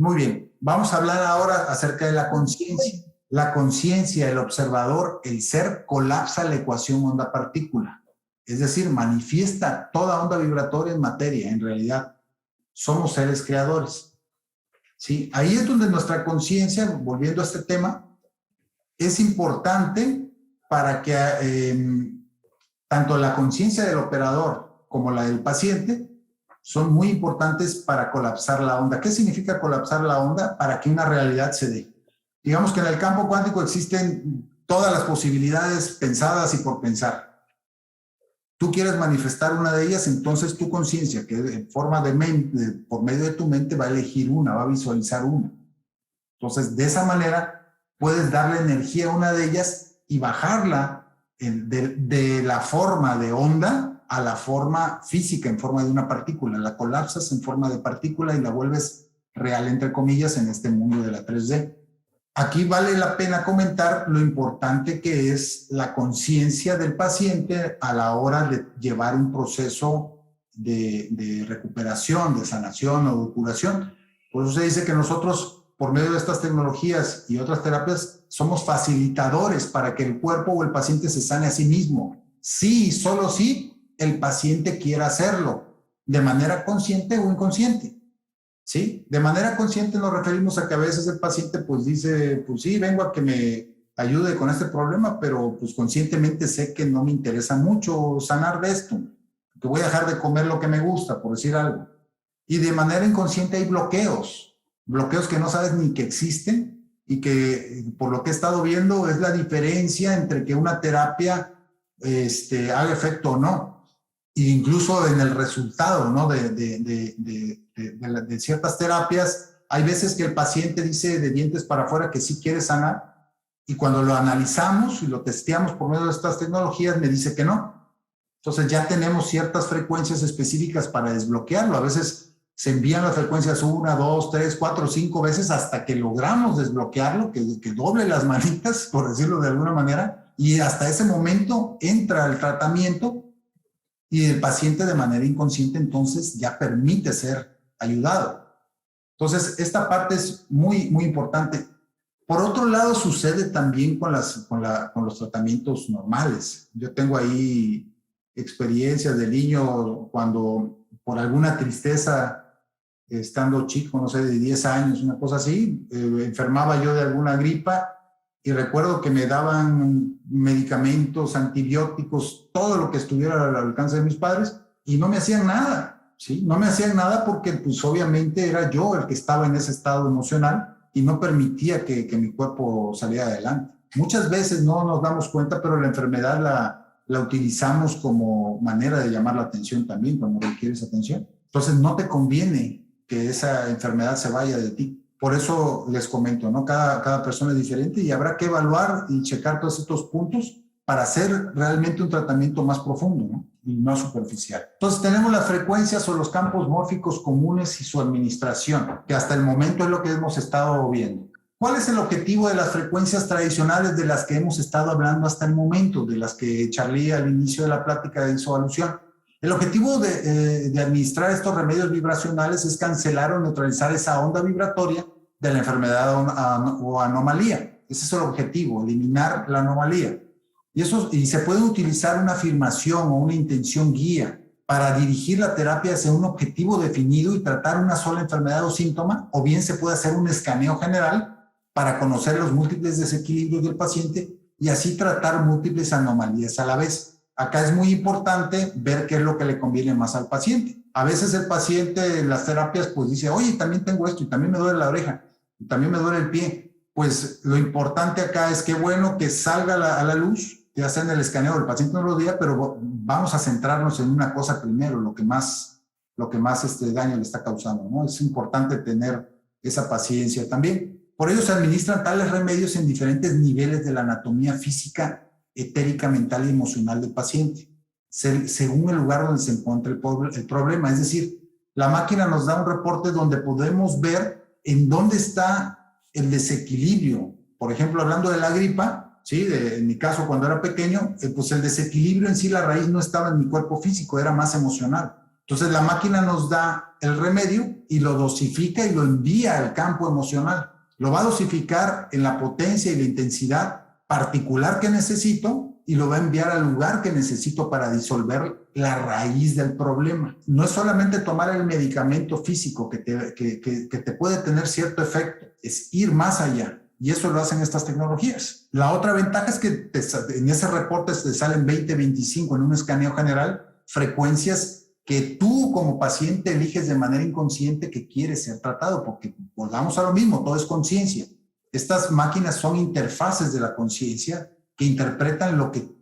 Muy bien, vamos a hablar ahora acerca de la conciencia. La conciencia, el observador, el ser, colapsa la ecuación onda-partícula. Es decir, manifiesta toda onda vibratoria en materia, en realidad. Somos seres creadores. ¿Sí? Ahí es donde nuestra conciencia, volviendo a este tema, es importante para que tanto la conciencia del operador como la del paciente son muy importantes para colapsar la onda. ¿Qué significa colapsar la onda? Para que una realidad se dé. Digamos que en el campo cuántico existen todas las posibilidades pensadas y por pensar. Tú quieres manifestar una de ellas, entonces tu conciencia, que en forma de mente, por medio de tu mente, va a elegir una, va a visualizar una. Entonces, de esa manera, puedes darle energía a una de ellas y bajarla de la forma de onda a la forma física, en forma de una partícula. La colapsas en forma de partícula y la vuelves real, entre comillas, en este mundo de la 3D. Aquí vale la pena comentar lo importante que es la conciencia del paciente a la hora de llevar un proceso de recuperación, de sanación o de curación. Por eso se dice que nosotros, por medio de estas tecnologías y otras terapias, somos facilitadores para que el cuerpo o el paciente se sane a sí mismo. Sí, solo si el paciente quiera hacerlo, de manera consciente o inconsciente. ¿Sí? De manera consciente nos referimos a que a veces el paciente pues dice, pues sí, vengo a que me ayude con este problema, pero pues conscientemente sé que no me interesa mucho sanar de esto, que voy a dejar de comer lo que me gusta, por decir algo. Y de manera inconsciente hay bloqueos que no sabes ni que existen y que por lo que he estado viendo es la diferencia entre que una terapia haga efecto o no. E incluso en el resultado, ¿no? de ciertas terapias, hay veces que el paciente dice de dientes para afuera que sí quiere sanar y cuando lo analizamos y lo testeamos por medio de estas tecnologías me dice que no. Entonces ya tenemos ciertas frecuencias específicas para desbloquearlo. A veces se envían las frecuencias 1, 2, 3, 4, 5 veces hasta que logramos desbloquearlo, que doble las manitas, por decirlo de alguna manera, y hasta ese momento entra el tratamiento y el paciente de manera inconsciente entonces ya permite ser ayudado. Entonces, esta parte es muy, muy importante. Por otro lado, sucede también con los tratamientos normales. Yo tengo ahí experiencias de niño cuando por alguna tristeza, estando chico, no sé, de 10 años, una cosa así, enfermaba yo de alguna gripa y recuerdo que me daban medicamentos, antibióticos, todo lo que estuviera al alcance de mis padres y no me hacían nada, ¿sí? No me hacían nada porque pues obviamente era yo el que estaba en ese estado emocional y no permitía que mi cuerpo saliera adelante. Muchas veces no nos damos cuenta, pero la enfermedad la utilizamos como manera de llamar la atención también cuando requieres atención. Entonces no te conviene que esa enfermedad se vaya de ti. Por eso les comento, ¿no? Cada persona es diferente y habrá que evaluar y checar todos estos puntos para hacer realmente un tratamiento más profundo, ¿no? Y no superficial. Entonces tenemos las frecuencias o los campos mórficos comunes y su administración, que hasta el momento es lo que hemos estado viendo. ¿Cuál es el objetivo de las frecuencias tradicionales de las que hemos estado hablando hasta el momento, de las que Charlie al inicio de la plática hizo alusión? El objetivo de administrar estos remedios vibracionales es cancelar o neutralizar esa onda vibratoria de la enfermedad o anomalía. Ese es el objetivo, eliminar la anomalía. Y se puede utilizar una afirmación o una intención guía para dirigir la terapia hacia un objetivo definido y tratar una sola enfermedad o síntoma, o bien se puede hacer un escaneo general para conocer los múltiples desequilibrios del paciente y así tratar múltiples anomalías a la vez. Acá es muy importante ver qué es lo que le conviene más al paciente. A veces el paciente en las terapias pues dice, oye, también tengo esto y también me duele la oreja y también me duele el pie. Pues lo importante acá es que bueno que salga a la luz, ya sea en el escaneo del paciente no lo diga, pero vamos a centrarnos en una cosa primero, lo que más daño le está causando, ¿no? Es importante tener esa paciencia también. Por ello se administran tales remedios en diferentes niveles de la anatomía física, etérica, mental y emocional del paciente, según el lugar donde se encuentra el problema. Es decir, la máquina nos da un reporte donde podemos ver en dónde está el desequilibrio. Por ejemplo, hablando de la gripa, ¿sí? En mi caso, cuando era pequeño, pues el desequilibrio en sí, la raíz no estaba en mi cuerpo físico, era más emocional. Entonces la máquina nos da el remedio y lo dosifica y lo envía al campo emocional. Lo va a dosificar en la potencia y la intensidad particular que necesito y lo va a enviar al lugar que necesito para disolver la raíz del problema. No es solamente tomar el medicamento físico que te puede tener cierto efecto, es ir más allá. Y eso lo hacen estas tecnologías. La otra ventaja es que en ese reporte te salen 20, 25 en un escaneo general, frecuencias que tú como paciente eliges de manera inconsciente que quieres ser tratado, porque volvamos a lo mismo, todo es conciencia. Estas máquinas son interfaces de la conciencia que interpretan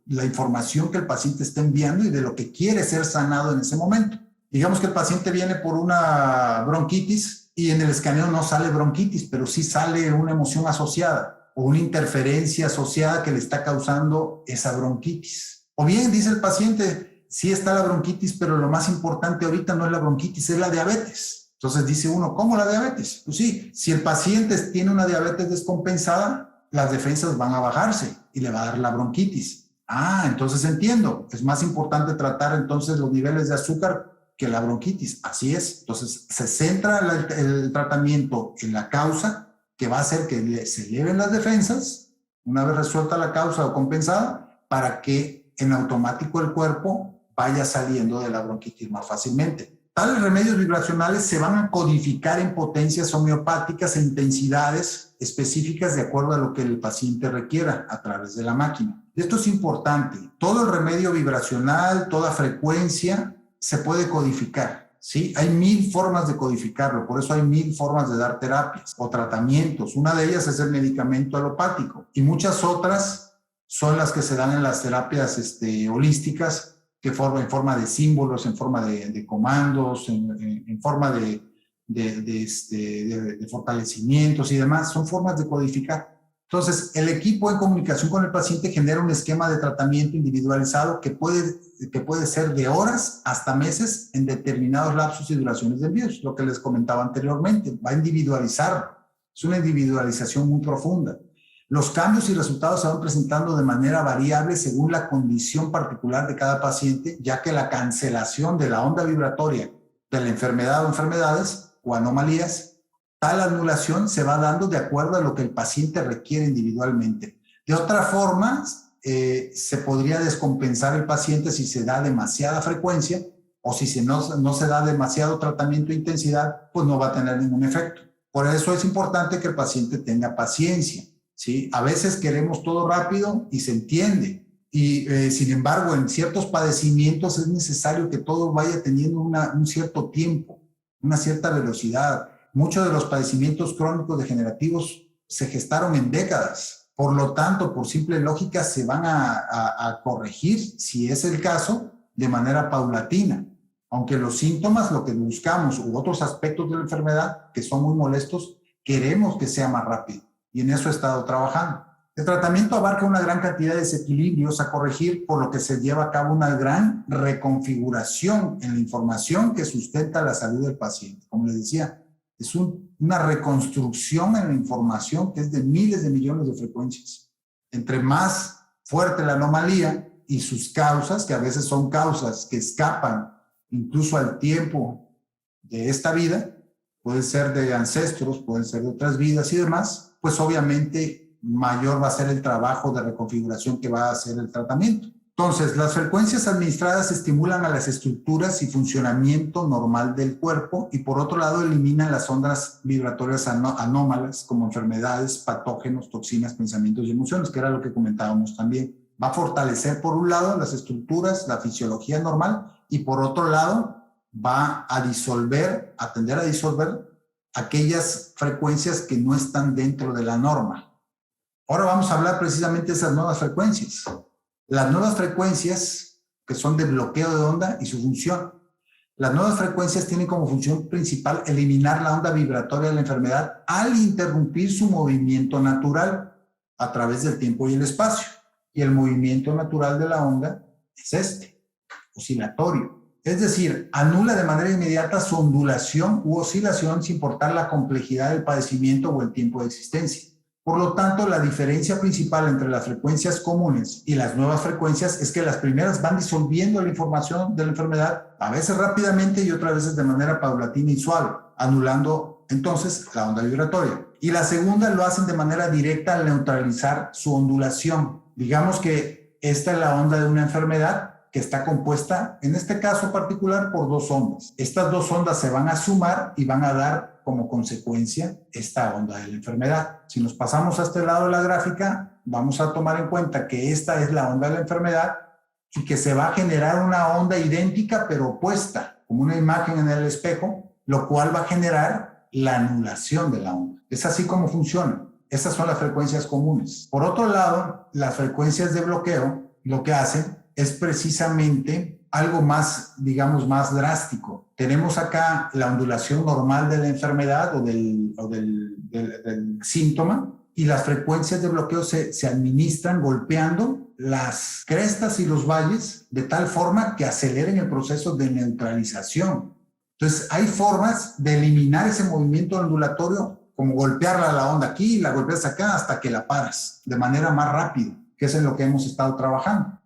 la información que el paciente está enviando y de lo que quiere ser sanado en ese momento. Digamos que el paciente viene por una bronquitis y en el escaneo no sale bronquitis, pero sí sale una emoción asociada o una interferencia asociada que le está causando esa bronquitis. O bien dice el paciente, sí está la bronquitis, pero lo más importante ahorita no es la bronquitis, es la diabetes. Entonces dice uno, ¿cómo la diabetes? Pues sí, si el paciente tiene una diabetes descompensada, las defensas van a bajarse y le va a dar la bronquitis. Ah, entonces entiendo, es más importante tratar entonces los niveles de azúcar que la bronquitis. Así es, entonces se centra el tratamiento en la causa que va a hacer que se eleven las defensas, una vez resuelta la causa o compensada, para que en automático el cuerpo vaya saliendo de la bronquitis más fácilmente. Tales remedios vibracionales se van a codificar en potencias homeopáticas e intensidades específicas de acuerdo a lo que el paciente requiera a través de la máquina. Esto es importante. Todo el remedio vibracional, toda frecuencia se puede codificar, ¿sí? Hay 1000 formas de codificarlo, por eso hay 1000 formas de dar terapias o tratamientos. Una de ellas es el medicamento alopático y muchas otras son las que se dan en las terapias holísticas, que en forma de símbolos, en forma de comandos, en forma de fortalecimientos y demás, son formas de codificar. Entonces, el equipo en comunicación con el paciente genera un esquema de tratamiento individualizado que puede ser de horas hasta meses en determinados lapsos y duraciones de envíos, lo que les comentaba anteriormente, va a individualizarlo. Es una individualización muy profunda. Los cambios y resultados se van presentando de manera variable según la condición particular de cada paciente, ya que la cancelación de la onda vibratoria de la enfermedad o enfermedades o anomalías, tal anulación se va dando de acuerdo a lo que el paciente requiere individualmente. De otra forma, se podría descompensar el paciente si se da demasiada frecuencia o si no se da demasiado tratamiento de intensidad, pues no va a tener ningún efecto. Por eso es importante que el paciente tenga paciencia. ¿Sí? A veces queremos todo rápido y se entiende. Y sin embargo, en ciertos padecimientos es necesario que todo vaya teniendo un cierto tiempo, una cierta velocidad. Muchos de los padecimientos crónicos degenerativos se gestaron en décadas. Por lo tanto, por simple lógica, se van a corregir, si es el caso, de manera paulatina. Aunque los síntomas, lo que buscamos, u otros aspectos de la enfermedad que son muy molestos, queremos que sea más rápido. Y en eso he estado trabajando. El tratamiento abarca una gran cantidad de desequilibrios a corregir, por lo que se lleva a cabo una gran reconfiguración en la información que sustenta la salud del paciente. Como les decía, es una reconstrucción en la información que es de miles de millones de frecuencias. Entre más fuerte la anomalía y sus causas, que a veces son causas que escapan incluso al tiempo de esta vida, pueden ser de ancestros, pueden ser de otras vidas y demás, pues obviamente mayor va a ser el trabajo de reconfiguración que va a hacer el tratamiento. Entonces, las frecuencias administradas estimulan a las estructuras y funcionamiento normal del cuerpo y por otro lado eliminan las ondas vibratorias anómalas como enfermedades, patógenos, toxinas, pensamientos y emociones, que era lo que comentábamos también. Va a fortalecer por un lado las estructuras, la fisiología normal y por otro lado va a tender a disolver aquellas frecuencias que no están dentro de la norma. Ahora vamos a hablar precisamente de esas nuevas frecuencias. Las nuevas frecuencias que son de bloqueo de onda y su función. Las nuevas frecuencias tienen como función principal eliminar la onda vibratoria de la enfermedad al interrumpir su movimiento natural a través del tiempo y el espacio. Y el movimiento natural de la onda es oscilatorio. Es decir, anula de manera inmediata su ondulación u oscilación sin importar la complejidad del padecimiento o el tiempo de existencia. Por lo tanto, la diferencia principal entre las frecuencias comunes y las nuevas frecuencias es que las primeras van disolviendo la información de la enfermedad, a veces rápidamente y otras veces de manera paulatina y suave, anulando entonces la onda vibratoria. Y la segunda lo hacen de manera directa al neutralizar su ondulación. Digamos que esta es la onda de una enfermedad que está compuesta, en este caso particular, por dos ondas. Estas dos ondas se van a sumar y van a dar como consecuencia esta onda de la enfermedad. Si nos pasamos a este lado de la gráfica, vamos a tomar en cuenta que esta es la onda de la enfermedad y que se va a generar una onda idéntica pero opuesta, como una imagen en el espejo, lo cual va a generar la anulación de la onda. Es así como funciona. Estas son las frecuencias comunes. Por otro lado, las frecuencias de bloqueo lo que hacen es precisamente algo más, digamos, más drástico. Tenemos acá la ondulación normal de la enfermedad o del síntoma, y las frecuencias de bloqueo se administran golpeando las crestas y los valles de tal forma que aceleren el proceso de neutralización. Entonces, hay formas de eliminar ese movimiento ondulatorio, como golpearla a la onda aquí y la golpeas acá hasta que la paras de manera más rápida, que es en lo que hemos estado trabajando.